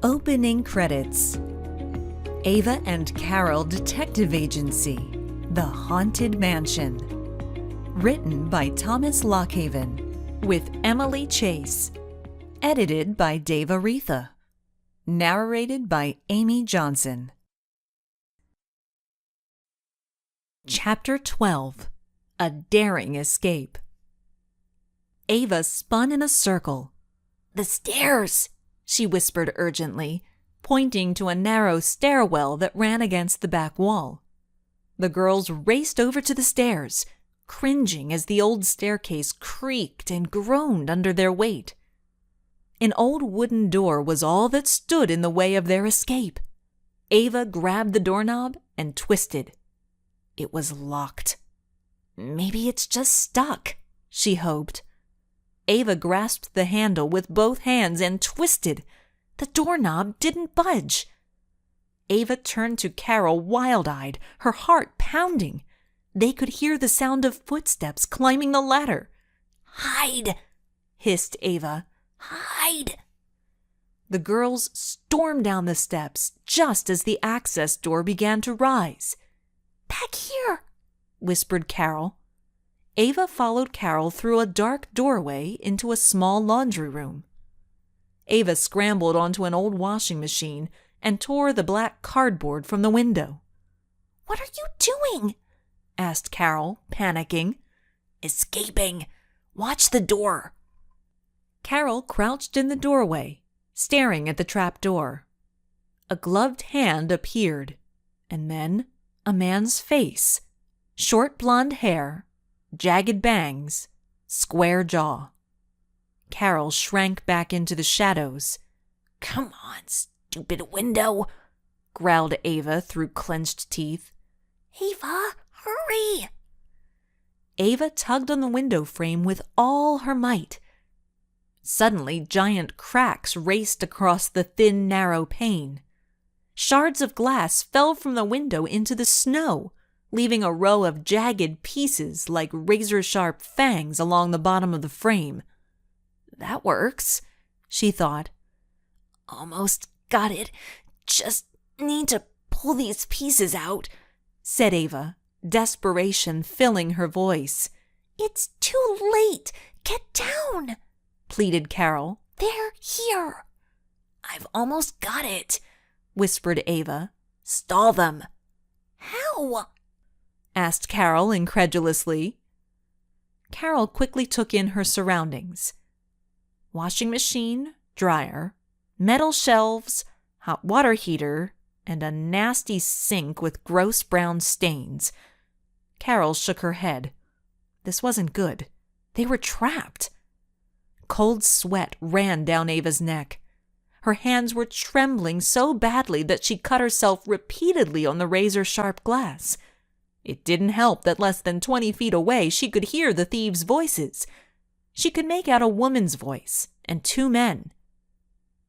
Opening credits. Ava and Carol Detective Agency, The Haunted Mansion. Written by Thomas Lockhaven, with Emily Chase. Edited by Dave Aretha. Narrated by Amy Johnson. Chapter 12. A Daring Escape. Ava spun in a circle. "The stairs!" she whispered urgently, pointing to a narrow stairwell that ran against the back wall. The girls raced over to the stairs, cringing as the old staircase creaked and groaned under their weight. An old wooden door was all that stood in the way of their escape. Ava grabbed the doorknob and twisted. It was locked. Maybe it's just stuck, she hoped. Ava grasped the handle with both hands and twisted. The doorknob didn't budge. Ava turned to Carol wide-eyed, her heart pounding. They could hear the sound of footsteps climbing the ladder. "Hide!" hissed Ava. "Hide!" The girls stormed down the steps just as the access door began to rise. "Back here," whispered Carol. Ava followed Carol through a dark doorway into a small laundry room. Ava scrambled onto an old washing machine and tore the black cardboard from the window. "What are you doing?" asked Carol, panicking. "Escaping. Watch the door." Carol crouched in the doorway, staring at the trap door. A gloved hand appeared, and then a man's face, short blonde hair, jagged bangs, square jaw. Carol shrank back into the shadows. "Come on, stupid window," growled Ava through clenched teeth. "Ava, hurry!" Ava tugged on the window frame with all her might. Suddenly, giant cracks raced across the thin, narrow pane. Shards of glass fell from the window into the snow, leaving a row of jagged pieces like razor-sharp fangs along the bottom of the frame. "That works," she thought. "Almost got it. Just need to pull these pieces out," said Ava, desperation filling her voice. "It's too late. Get down," pleaded Carol. "They're here." "I've almost got it," whispered Ava. "Stall them." "How?" asked Carol incredulously. Carol quickly took in her surroundings. Washing machine, dryer, metal shelves, hot water heater, and a nasty sink with gross brown stains. Carol shook her head. This wasn't good. They were trapped. Cold sweat ran down Ava's neck. Her hands were trembling so badly that she cut herself repeatedly on the razor-sharp glass. It didn't help that less than 20 feet away she could hear the thieves' voices. She could make out a woman's voice and two men.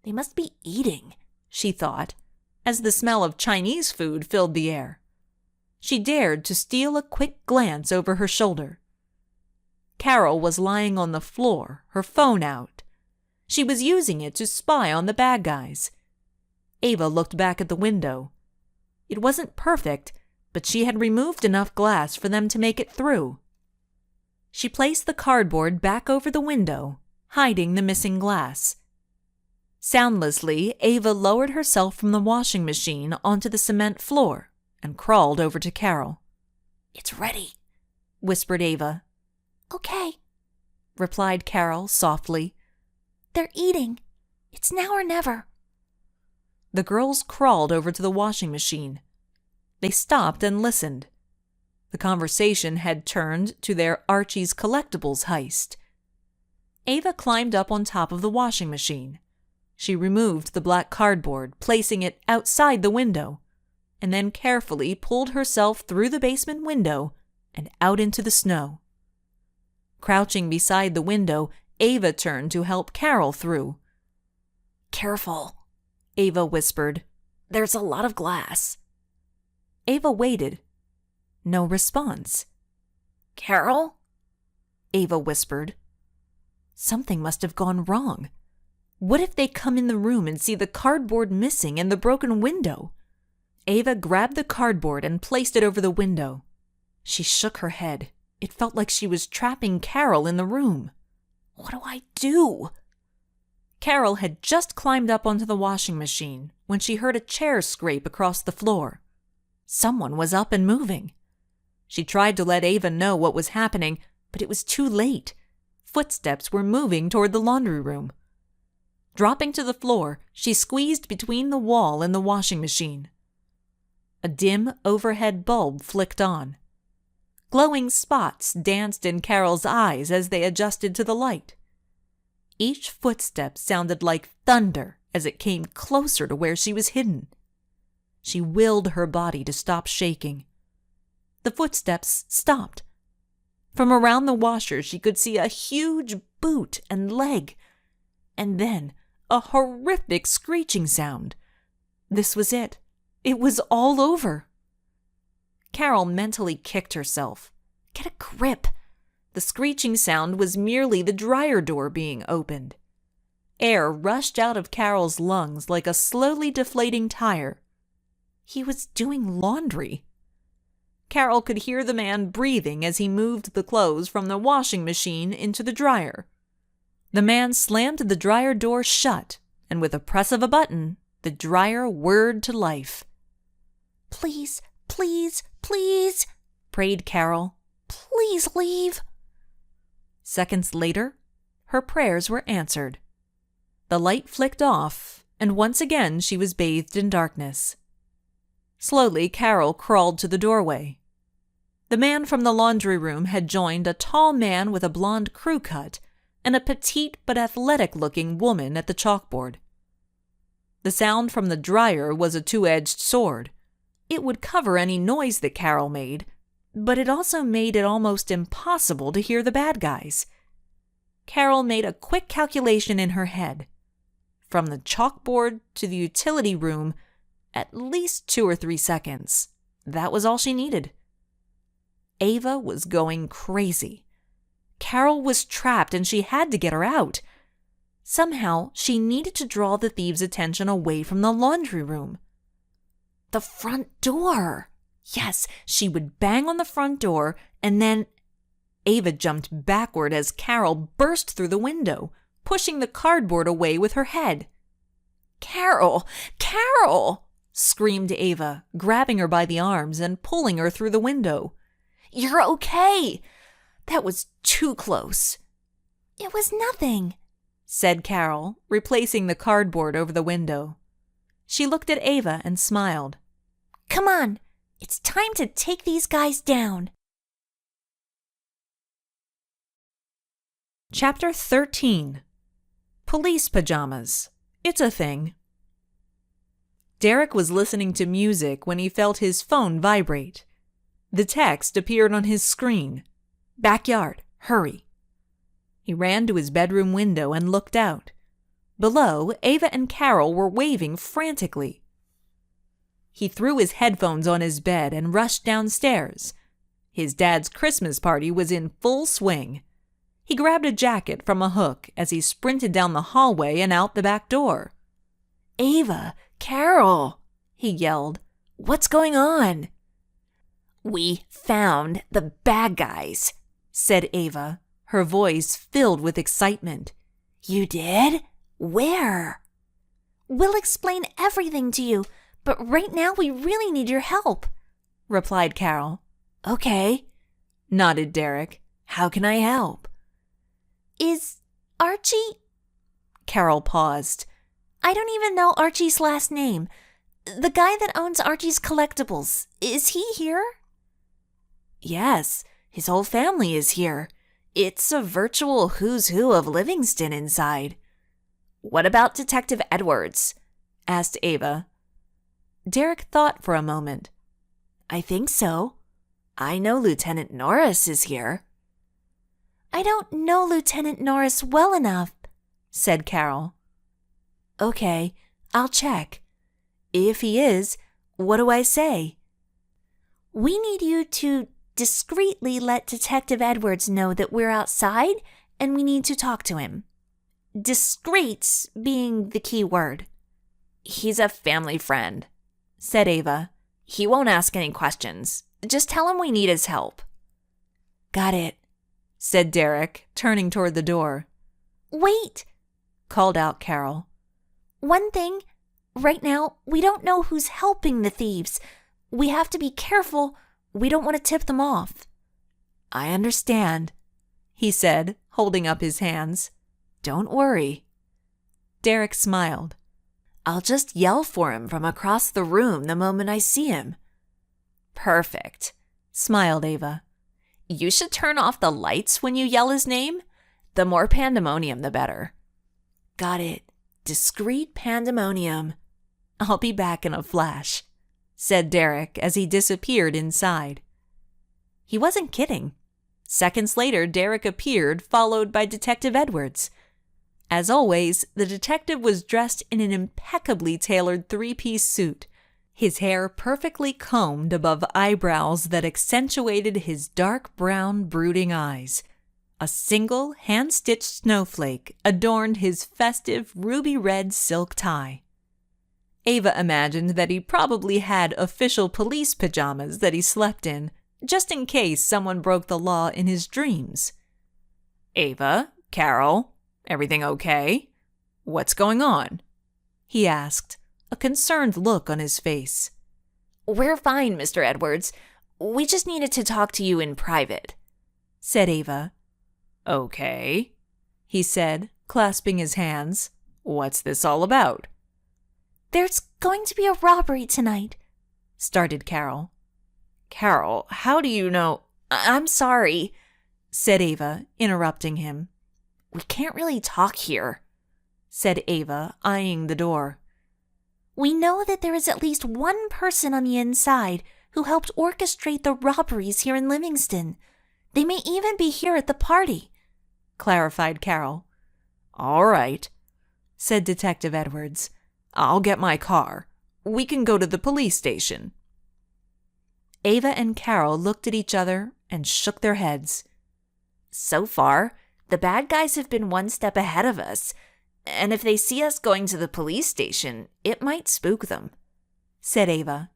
They must be eating, she thought, as the smell of Chinese food filled the air. She dared to steal a quick glance over her shoulder. Carol was lying on the floor, her phone out. She was using it to spy on the bad guys. Ava looked back at the window. It wasn't perfect, but she had removed enough glass for them to make it through. She placed the cardboard back over the window, hiding the missing glass. Soundlessly, Ava lowered herself from the washing machine onto the cement floor and crawled over to Carol. "It's ready," whispered Ava. "Okay," replied Carol softly. "They're eating. It's now or never." The girls crawled over to the washing machine. They stopped and listened. The conversation had turned to their Archie's Collectibles heist. Ava climbed up on top of the washing machine. She removed the black cardboard, placing it outside the window, and then carefully pulled herself through the basement window and out into the snow. Crouching beside the window, Ava turned to help Carol through. "Careful," Ava whispered. "There's a lot of glass." Ava waited. No response. "Carol?" Ava whispered. Something must have gone wrong. What if they come in the room and see the cardboard missing and the broken window? Ava grabbed the cardboard and placed it over the window. She shook her head. It felt like she was trapping Carol in the room. What do I do? Carol had just climbed up onto the washing machine when she heard a chair scrape across the floor. Someone was up and moving. She tried to let Ava know what was happening, but it was too late. Footsteps were moving toward the laundry room. Dropping to the floor, she squeezed between the wall and the washing machine. A dim overhead bulb flicked on. Glowing spots danced in Carol's eyes as they adjusted to the light. Each footstep sounded like thunder as it came closer to where she was hidden. She willed her body to stop shaking. The footsteps stopped. From around the washer, she could see a huge boot and leg, and then a horrific screeching sound. This was it. It was all over. Carol mentally kicked herself. Get a grip. The screeching sound was merely the dryer door being opened. Air rushed out of Carol's lungs like a slowly deflating tire. He was doing laundry. Carol could hear the man breathing as he moved the clothes from the washing machine into the dryer. The man slammed the dryer door shut, and with a press of a button, the dryer whirred to life. "Please, please, please," prayed Carol. "Please leave." Seconds later, her prayers were answered. The light flicked off, and once again she was bathed in darkness. Slowly, Carol crawled to the doorway. The man from the laundry room had joined a tall man with a blonde crew cut and a petite but athletic-looking woman at the chalkboard. The sound from the dryer was a two-edged sword. It would cover any noise that Carol made, but it also made it almost impossible to hear the bad guys. Carol made a quick calculation in her head. From the chalkboard to the utility room, at least 2 or 3 seconds. That was all she needed. Ava was going crazy. Carol was trapped and she had to get her out. Somehow, she needed to draw the thieves' attention away from the laundry room. The front door! Yes, she would bang on the front door and then... Ava jumped backward as Carol burst through the window, pushing the cardboard away with her head. "Carol! Carol!" screamed Ava, grabbing her by the arms and pulling her through the window. "You're okay! That was too close." "It was nothing," said Carol, replacing the cardboard over the window. She looked at Ava and smiled. "Come on, it's time to take these guys down." Chapter 13. Police Pajamas. It's a Thing. Derek was listening to music when he felt his phone vibrate. The text appeared on his screen. "Backyard, hurry." He ran to his bedroom window and looked out. Below, Ava and Carol were waving frantically. He threw his headphones on his bed and rushed downstairs. His dad's Christmas party was in full swing. He grabbed a jacket from a hook as he sprinted down the hallway and out the back door. "Ava, Carol," he yelled. "What's going on?" "We found the bad guys," said Ava, her voice filled with excitement. "You did? Where?" "We'll explain everything to you, but right now we really need your help," replied Carol. "Okay," nodded Derek. "How can I help?" "Is Archie—" Carol paused. "I don't even know Archie's last name. The guy that owns Archie's Collectibles, is he here?" "Yes, his whole family is here. It's a virtual who's who of Livingston inside." "What about Detective Edwards?" asked Ava. Derek thought for a moment. "I think so. I know Lieutenant Norris is here." "I don't know Lieutenant Norris well enough," said Carol. "Okay, I'll check. If he is, what do I say?" "We need you to discreetly let Detective Edwards know that we're outside and we need to talk to him. discreet being the key word. He's a family friend, said Ava. He won't ask any questions. Just tell him we need his help. Got it, said Derek, turning toward the door. Wait, called out Carol. One thing. Right now, we don't know who's helping the thieves. We have to be careful. We don't want to tip them off. I understand, he said, holding up his hands. Don't worry. Derek smiled. I'll just yell for him from across the room the moment I see him. Perfect, smiled Ava. You should turn off the lights when you yell his name. The more pandemonium, the better. Got it. Discreet pandemonium. I'll be back in a flash, said Derek as he disappeared inside. He wasn't kidding. Seconds later, Derek appeared, followed by Detective Edwards. As always, the detective was dressed in an impeccably tailored three-piece suit, his hair perfectly combed above eyebrows that accentuated his dark brown, brooding eyes. A single hand-stitched snowflake adorned his festive ruby-red silk tie. Ava imagined that he probably had official police pajamas that he slept in, just in case someone broke the law in his dreams. Ava, Carol, everything okay? What's going on? He asked, a concerned look on his face. We're fine, Mr. Edwards. We just needed to talk to you in private, said Ava. Okay, he said, clasping his hands. What's this all about? There's going to be a robbery tonight, started Carol. Carol, how do you know? I'm sorry, said Ava, interrupting him. We can't really talk here, said Ava, eyeing the door. We know that there is at least one person on the inside who helped orchestrate the robberies here in Livingston. They may even be here at the party, clarified Carol. All right, said Detective Edwards. I'll get my car. We can go to the police station. Ava and Carol looked at each other and shook their heads. So far, the bad guys have been one step ahead of us, and if they see us going to the police station, it might spook them, said Ava.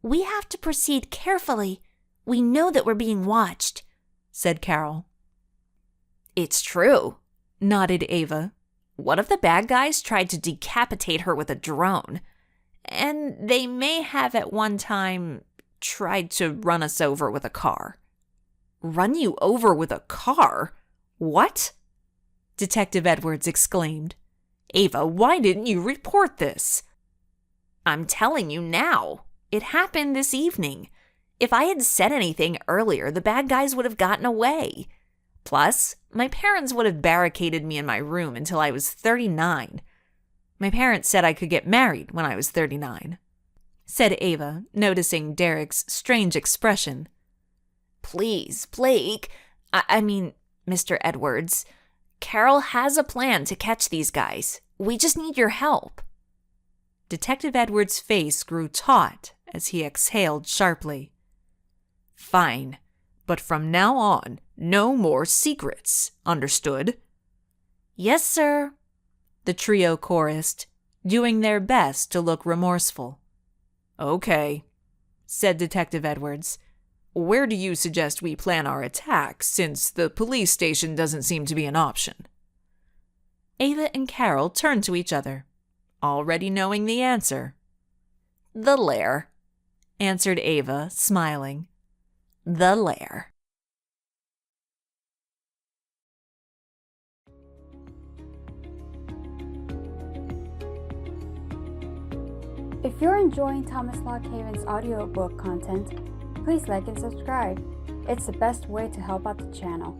We have to proceed carefully. We know that we're being watched, said Carol. It's true, nodded Ava. One of the bad guys tried to decapitate her with a drone, and they may have at one time tried to run us over with a car. Run you over with a car? What? Detective Edwards exclaimed. Ava, why didn't you report this? I'm telling you now. It happened this evening. If I had said anything earlier, the bad guys would have gotten away. Plus, my parents would have barricaded me in my room until I was 39. My parents said I could get married when I was 39, said Ava, noticing Derek's strange expression. Please, Blake, I mean, Mr. Edwards, Carol has a plan to catch these guys. We just need your help. Detective Edwards' face grew taut as he exhaled sharply. Fine, but from now on, no more secrets, understood? Yes, sir, the trio chorused, doing their best to look remorseful. Okay, said Detective Edwards. Where do you suggest we plan our attack, since the police station doesn't seem to be an option? Ava and Carol turned to each other, already knowing the answer. The lair, answered Ava, smiling. The lair. If you're enjoying Thomas Lockhaven's audiobook content, please like and subscribe. It's the best way to help out the channel.